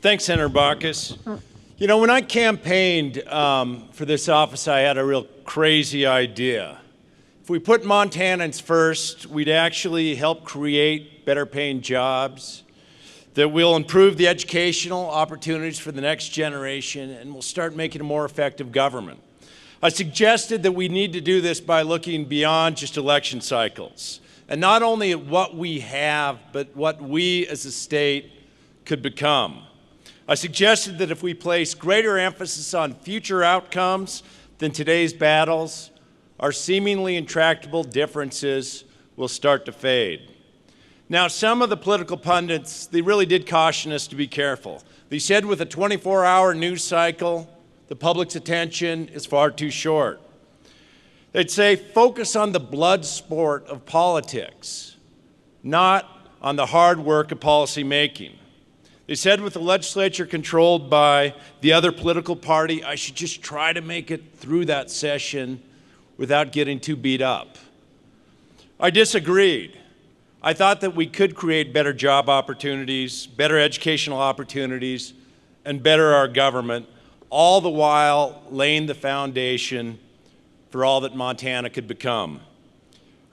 Thanks, Senator Baucus. You know, when I campaigned for this office, I had a real crazy idea. If we put Montanans first, we'd actually help create better paying jobs, that will improve the educational opportunities for the next generation, and we'll start making a more effective government. I suggested that we need to do this by looking beyond just election cycles, and not only at what we have, but what we as a state could become. I suggested that if we place greater emphasis on future outcomes than today's battles, our seemingly intractable differences will start to fade. Now, some of the political pundits, they really did caution us to be careful. They said with a 24-hour news cycle, the public's attention is far too short. They'd say, focus on the blood sport of politics, not on the hard work of policy making. They said with the legislature controlled by the other political party, I should just try to make it through that session without getting too beat up. I disagreed. I thought that we could create better job opportunities, better educational opportunities, and better our government, all the while laying the foundation for all that Montana could become.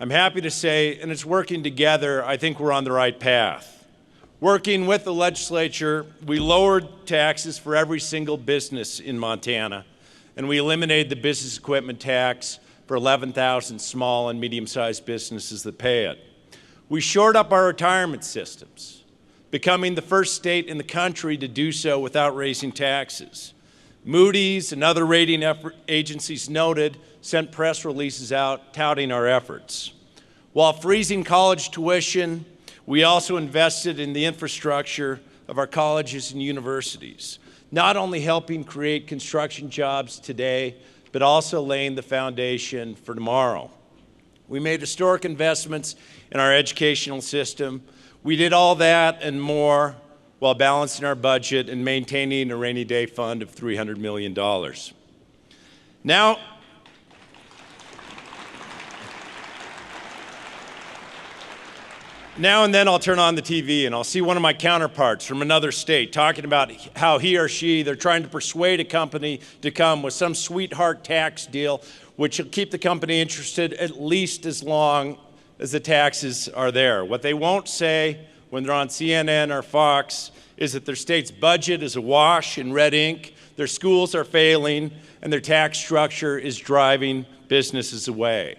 I'm happy to say, and it's working together, I think we're on the right path. Working with the legislature, we lowered taxes for every single business in Montana, and we eliminated the business equipment tax for 11,000 small and medium-sized businesses that pay it. We shored up our retirement systems, becoming the first state in the country to do so without raising taxes. Moody's and other rating agencies sent press releases out touting our efforts. While freezing college tuition, we also invested in the infrastructure of our colleges and universities, not only helping create construction jobs today, but also laying the foundation for tomorrow. We made historic investments in our educational system. We did all that and more while balancing our budget and maintaining a rainy day fund of $300 million. Now and then I'll turn on the TV and I'll see one of my counterparts from another state talking about how he or she, they're trying to persuade a company to come with some sweetheart tax deal which will keep the company interested at least as long as the taxes are there. What they won't say when they're on CNN or Fox is that their state's budget is awash in red ink, their schools are failing, and their tax structure is driving businesses away.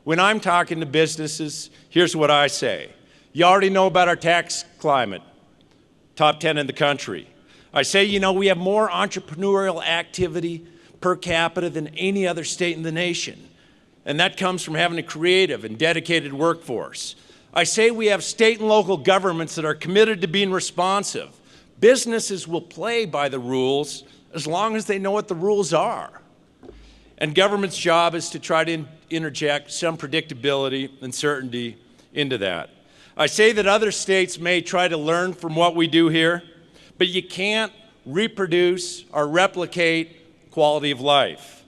When I'm talking to businesses, here's what I say. You already know about our tax climate, top 10 in the country. I say, you know, we have more entrepreneurial activity per capita than any other state in the nation. And that comes from having a creative and dedicated workforce. I say we have state and local governments that are committed to being responsive. Businesses will play by the rules as long as they know what the rules are. And government's job is to try to interject some predictability and certainty into that. I say that other states may try to learn from what we do here, but you can't reproduce or replicate quality of life.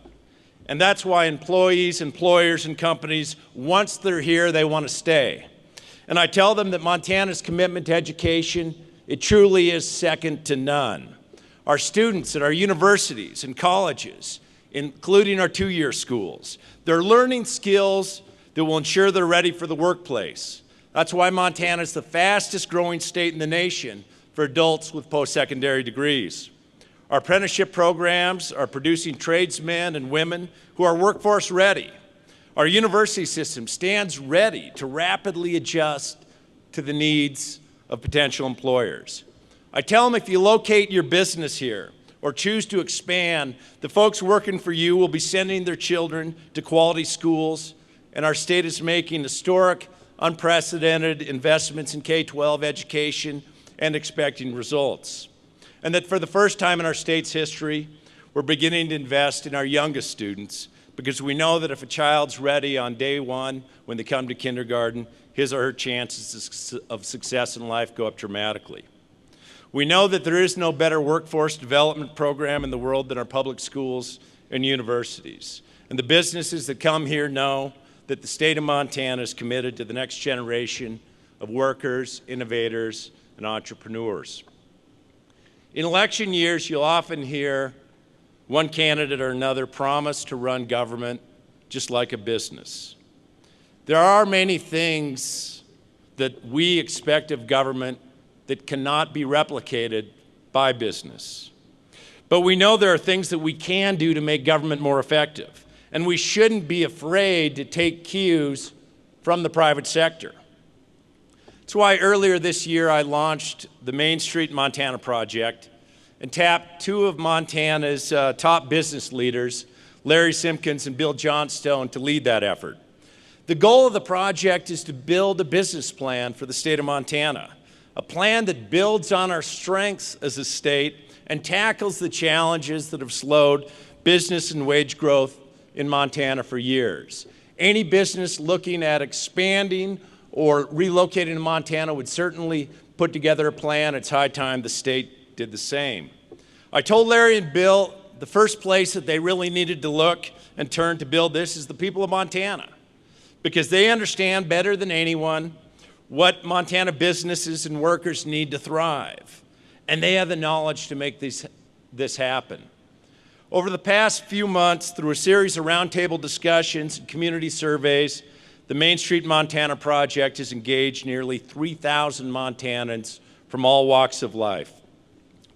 And that's why employees, employers, and companies, once they're here, they want to stay. And I tell them that Montana's commitment to education, it truly is second to none. Our students at our universities and colleges, including our two-year schools, they're learning skills that will ensure they're ready for the workplace. That's why Montana is the fastest growing state in the nation for adults with post-secondary degrees. Our apprenticeship programs are producing tradesmen and women who are workforce ready. Our university system stands ready to rapidly adjust to the needs of potential employers. I tell them if you locate your business here or choose to expand, the folks working for you will be sending their children to quality schools, and our state is making historic, unprecedented investments in K-12 education and expecting results. And that for the first time in our state's history, we're beginning to invest in our youngest students because we know that if a child's ready on day one when they come to kindergarten, his or her chances of success in life go up dramatically. We know that there is no better workforce development program in the world than our public schools and universities. And the businesses that come here know that the state of Montana is committed to the next generation of workers, innovators, and entrepreneurs. In election years, you'll often hear one candidate or another promise to run government just like a business. There are many things that we expect of government that cannot be replicated by business. But we know there are things that we can do to make government more effective, and we shouldn't be afraid to take cues from the private sector. That's why earlier this year I launched the Main Street Montana project and tapped two of Montana's top business leaders, Larry Simpkins and Bill Johnstone, to lead that effort. The goal of the project is to build a business plan for the state of Montana, a plan that builds on our strengths as a state and tackles the challenges that have slowed business and wage growth in Montana for years. Any business looking at expanding or relocating to Montana would certainly put together a plan. It's high time the state did the same. I told Larry and Bill the first place that they really needed to look and turn to build this is the people of Montana, because they understand better than anyone what Montana businesses and workers need to thrive, and they have the knowledge to make this happen. Over the past few months, through a series of roundtable discussions and community surveys, the Main Street Montana project has engaged nearly 3,000 Montanans from all walks of life.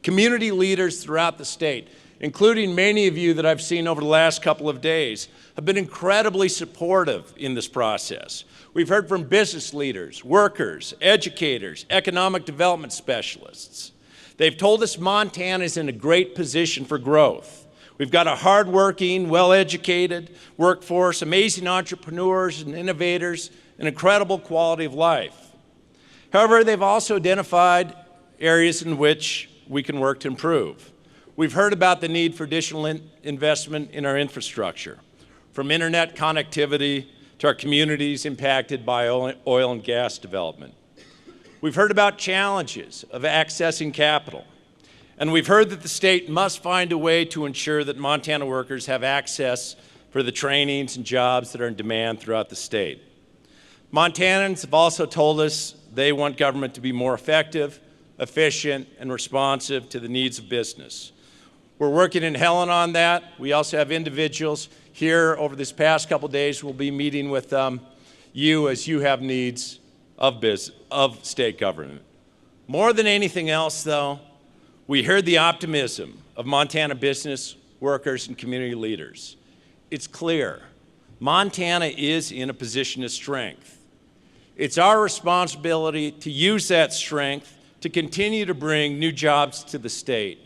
Community leaders throughout the state, including many of you that I've seen over the last couple of days, have been incredibly supportive in this process. We've heard from business leaders, workers, educators, economic development specialists. They've told us Montana is in a great position for growth. We've got a hardworking, well-educated workforce, amazing entrepreneurs and innovators, and incredible quality of life. However, they've also identified areas in which we can work to improve. We've heard about the need for additional investment in our infrastructure, from internet connectivity to our communities impacted by oil and gas development. We've heard about challenges of accessing capital. And we've heard that the state must find a way to ensure that Montana workers have access for the trainings and jobs that are in demand throughout the state. Montanans have also told us they want government to be more effective, efficient, and responsive to the needs of business. We're working in Helen on that. We also have individuals here over this past couple days. We'll be meeting with you as you have needs of state government. More than anything else, though, we heard the optimism of Montana business, workers, and community leaders. It's clear, Montana is in a position of strength. It's our responsibility to use that strength to continue to bring new jobs to the state,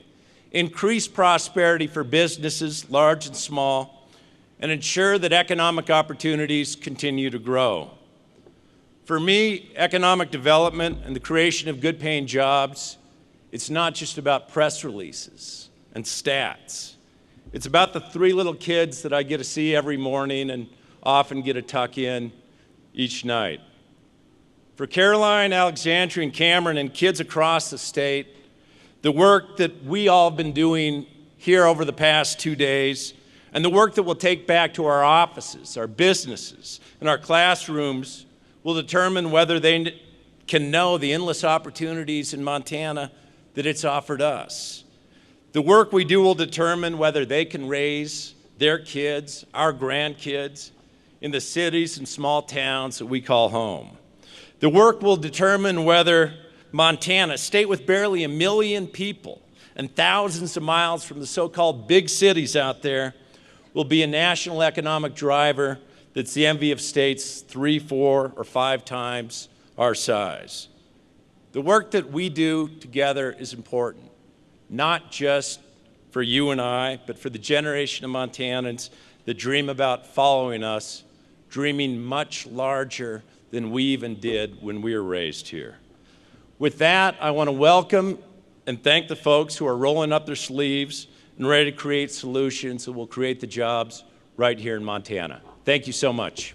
increase prosperity for businesses, large and small, and ensure that economic opportunities continue to grow. For me, economic development and the creation of good-paying jobs, it's not just about press releases and stats. It's about the three little kids that I get to see every morning and often get to tuck in each night. For Caroline, Alexandria, and Cameron, and kids across the state, the work that we all have been doing here over the past 2 days, and the work that we'll take back to our offices, our businesses, and our classrooms will determine whether they can know the endless opportunities in Montana that it's offered us. The work we do will determine whether they can raise their kids, our grandkids, in the cities and small towns that we call home. The work will determine whether Montana, a state with barely 1 million people and thousands of miles from the so-called big cities out there, will be a national economic driver that's the envy of states 3, 4, or 5 times our size. The work that we do together is important, not just for you and I, but for the generation of Montanans that dream about following us, dreaming much larger than we even did when we were raised here. With that, I want to welcome and thank the folks who are rolling up their sleeves and ready to create solutions that will create the jobs right here in Montana. Thank you so much.